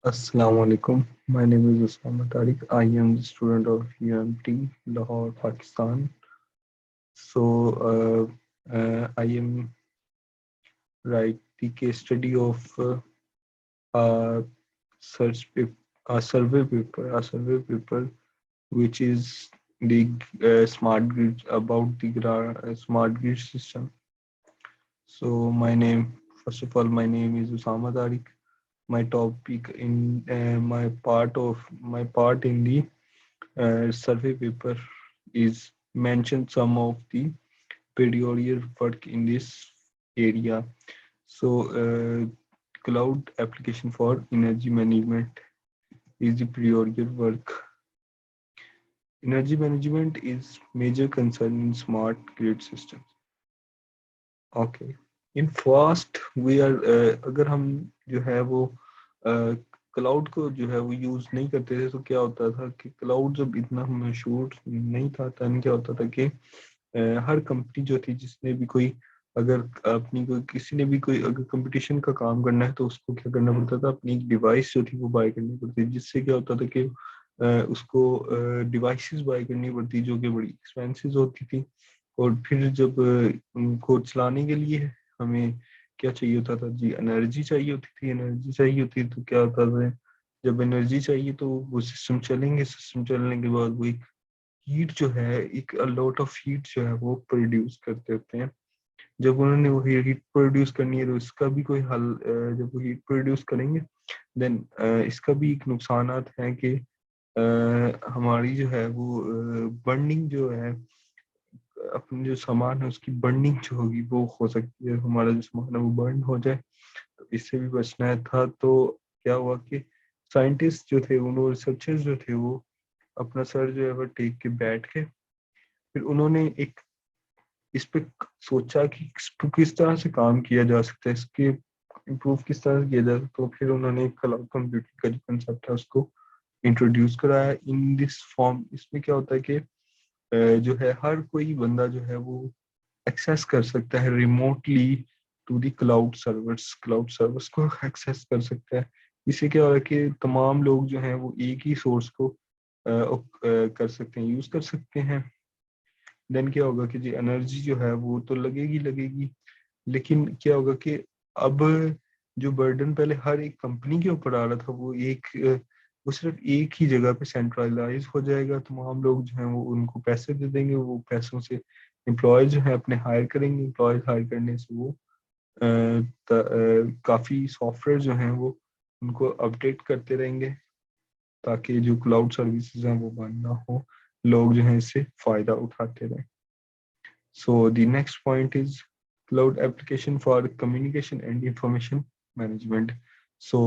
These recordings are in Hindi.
Assalamu alaikum. My name is Usama Tariq. I am the student of UMT, Lahore, Pakistan. I am write the case study of a a survey paper, which is the smart grid about the smart grid system. So, first of all, my name is Usama Tariq. My topic in my part in the survey paper is mention some of the peculiar work in this area. So, cloud application for energy management is the peculiar work. Energy management is major concern in smart grid systems. Okay. In fast we are अगर हम जो है वो क्लाउड को जो है वो यूज नहीं करते थे तो क्या होता था कि क्लाउड जब इतना मशहूर नहीं था तब क्या होता था कि हर कंपनी जो थी जिसने भी कोई अगर अपनी कोई किसी ने भी कोई अगर कंपटीशन का काम करना है तो उसको क्या करना पड़ता था अपनी एक डिवाइस जो थी वो बाय करनी पड़ती थी जिससे क्या होता था कि उसको डिवाइसेस बाय करनी पड़ती जो कि बड़ी एक्सपेंसिव होती थी और फिर जब उनको चलाने के लिए हमें क्या चाहिए होता था जी एनर्जी चाहिए होती थी एनर्जी चाहिए होती तो क्या होता था जब एनर्जी चाहिए तो वो सिस्टम चलने के बाद वो एक हीट जो है एक लॉट ऑफ हीट जो है वो प्रोड्यूस करते होते हैं जब उन्होंने वो हीट प्रोड्यूस करनी है तो इसका भी कोई हल जब वो हीट प्रोड्यूस करेंगे देन इसका भी एक नुकसानात हैं कि हमारी जो है वो बर्निंग जो है अपनी जो सामान है उसकी बर्निंग जो होगी वो हो सकती है हमारा जो सामान है वो बर्न हो जाए तो इससे भी बचना है था तो क्या हुआ कि साइंटिस्ट जो थे उन्होंने रिसर्चर्स जो थे वो अपना सर जो है वो टेक के बैठ के फिर उन्होंने एक इस पे सोचा कि इस पे किस तरह से काम किया जा सकता है इसके इम्प्रूव किस तरह से किया जा सकता है तो फिर उन्होंने क्लाउड कंप्यूटिंग का जो कंसेप्ट है उसको इंट्रोड्यूस कराया इन दिस फॉर्म इसमें क्या होता है कि जो है हर कोई बंदा जो है वो एक्सेस कर सकता है remotely to the cloud servers को एक्सेस कर सकता है इससे क्या हो रहा है कि तमाम लोग जो हैं वो एक ही सोर्स को कर सकते हैं यूज कर सकते हैं देन क्या होगा कि जी एनर्जी जो है वो तो लगेगी लेकिन क्या होगा कि अब जो बर्डन पहले हर एक कंपनी के ऊपर आ रहा था वो सिर्फ एक ही जगह पे सेंट्रलाइज हो जाएगा तमाम लोग जो हैं वो उनको पैसे दे देंगे वो पैसों से एम्प्लॉय जो है अपने हायर करेंगे एम्प्लॉय हायर करने से वो काफ़ी सॉफ्टवेयर जो हैं वो उनको अपडेट करते रहेंगे ताकि जो क्लाउड सर्विसेज हैं वो बंद ना हो लोग जो हैं इससे फ़ायदा उठाते रहें So the next point is cloud application for communication and information management. So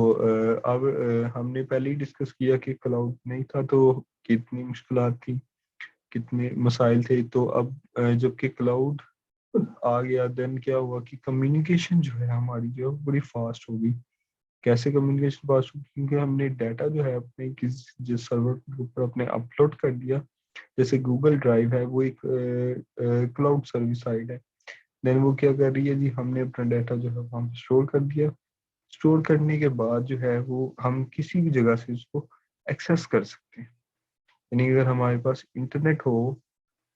अब हमने पहले ही डिस्कस किया कि क्लाउड नहीं था तो कितनी मुश्किलात थी कितने मसाइल थे तो अब जबकि क्लाउड आ गया देन क्या हुआ कि कम्युनिकेशन जो है हमारी जो बड़ी फास्ट होगी कैसे कम्युनिकेशन फास्ट होगी क्योंकि हमने डाटा जो है अपने किस जिस सर्वर के ऊपर अपने अपलोड कर दिया जैसे गूगल ड्राइव है वो एक क्लाउड सर्विस साइट है देन वो क्या कर रही है जी हमने अपना डाटा जो है वहाँ पे स्टोर कर दिया स्टोर करने के बाद जो है वो हम किसी भी जगह से उसको एक्सेस कर सकते हैं यानी अगर हमारे पास इंटरनेट हो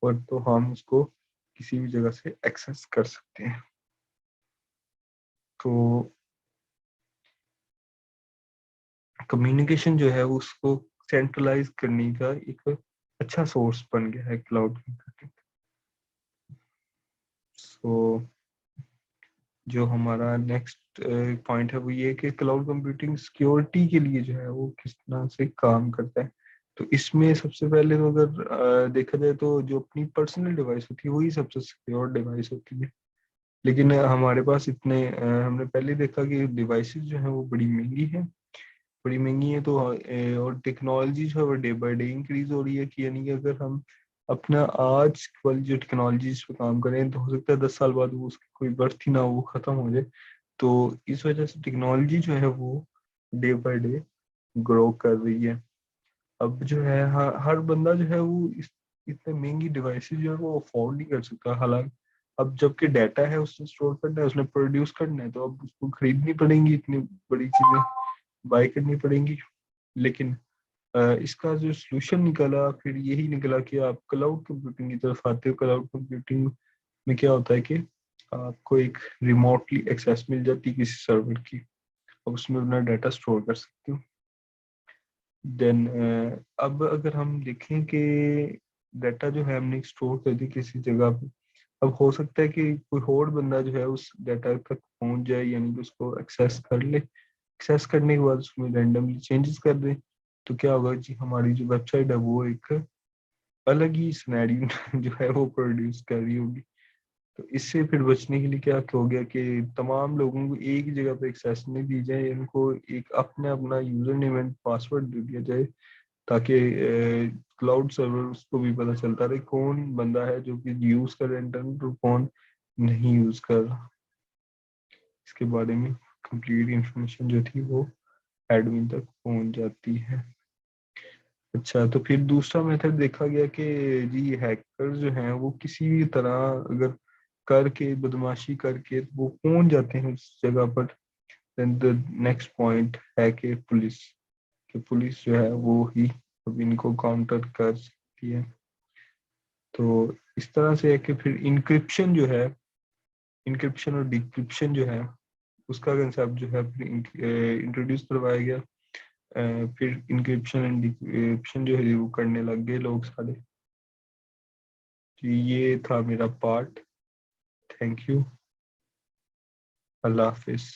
और तो हम उसको किसी भी जगह से एक्सेस कर सकते हैं तो कम्युनिकेशन जो है उसको सेंट्रलाइज करने का एक अच्छा सोर्स बन गया है क्लाउड कंप्यूटिंग सो जो हमारा नेक्स्ट पॉइंट है वो ये है कि क्लाउड कंप्यूटिंग सिक्योरिटी के लिए जो है वो किस तरह से काम करता है तो इसमें सबसे पहले तो अगर देखा जाए तो जो अपनी पर्सनल डिवाइस होती है वही सबसे सिक्योर डिवाइस होती है लेकिन हमारे पास हमने पहले देखा कि डिवाइसेस जो है वो बड़ी महंगी है तो और टेक्नोलॉजी जो है वो डे बाय डे इंक्रीज हो रही है कि यानी कि अगर हम अपना आज वाली जो टेक्नोलॉजीज पे काम करें तो हो सकता है 10 साल बाद वो उसकी कोई बर्थ ही ना हो वो खत्म हो जाए तो इस वजह से टेक्नोलॉजी जो है वो डे बाय डे ग्रो कर रही है अब जो है हर बंदा जो है वो इतने महंगी डिवाइसेस जो है वो अफोर्ड नहीं कर सकता हालांकि अब जबकि डाटा है उसने स्टोर करना है उसने प्रोड्यूस करना है तो अब उसको खरीदनी पड़ेंगी इतनी बड़ी चीजें बाय करनी पड़ेंगी। लेकिन इसका जो सोल्यूशन निकला फिर यही निकला कि आप क्लाउड कंप्यूटिंग की तरफ आते हो। क्लाउड कंप्यूटिंग में क्या होता है कि आपको एक रिमोटली एक्सेस मिल जाती है किसी सर्वर की, आप उसमें अपना डाटा स्टोर कर सकते हो। देन अब अगर हम देखें कि डाटा जो है हमने स्टोर कर दी किसी जगह पे, अब हो सकता है कि कोई और बंदा जो है उस डाटा तक पहुंच जाए, यानी कि उसको एक्सेस कर ले। एक्सेस करने के बाद उसमें रैंडमली चेंजेस कर दे, तो क्या होगा जी, हमारी जो वेबसाइट है वो एक अलग ही सिनेरियो जो है वो प्रोड्यूस कर रही होगी। तो इससे फिर बचने के लिए क्या हो गया कि तमाम लोगों को एक ही जगह पे एक्सेस नहीं दी जाए, इनको एक अपने अपना यूजर नेम एंड पासवर्ड दे दिया जाए, ताकि क्लाउड सर्वर उसको भी पता चलता रहे कौन बंदा है जो कि यूज कर रहा है इंटरनेट और कौन नहीं यूज कर रहा। इसके बारे में कंप्लीट इंफॉर्मेशन जो थी वो एडमिन तक पहुंच जाती है। अच्छा, तो फिर दूसरा मेथड देखा गया कि जी हैकर जो हैं वो किसी भी तरह अगर करके बदमाशी करके वो पहुंच जाते हैं उस जगह पर। देन द नेक्स्ट पॉइंट है कि पुलिस जो है वो ही अब इनको काउंटर कर सकती है। तो इस तरह से है कि फिर इंक्रिप्शन जो है, इंक्रिप्शन और डिक्रिप्शन जो है उसका कंसेप्ट जो है फिर इंट्रोड्यूस करवाया गया। फिर इंक्रिप्शन एंड डिक्रिप्शन जो है वो करने लग गए लोग सारे। तो ये था मेरा part. Thank you. Allah Hafiz.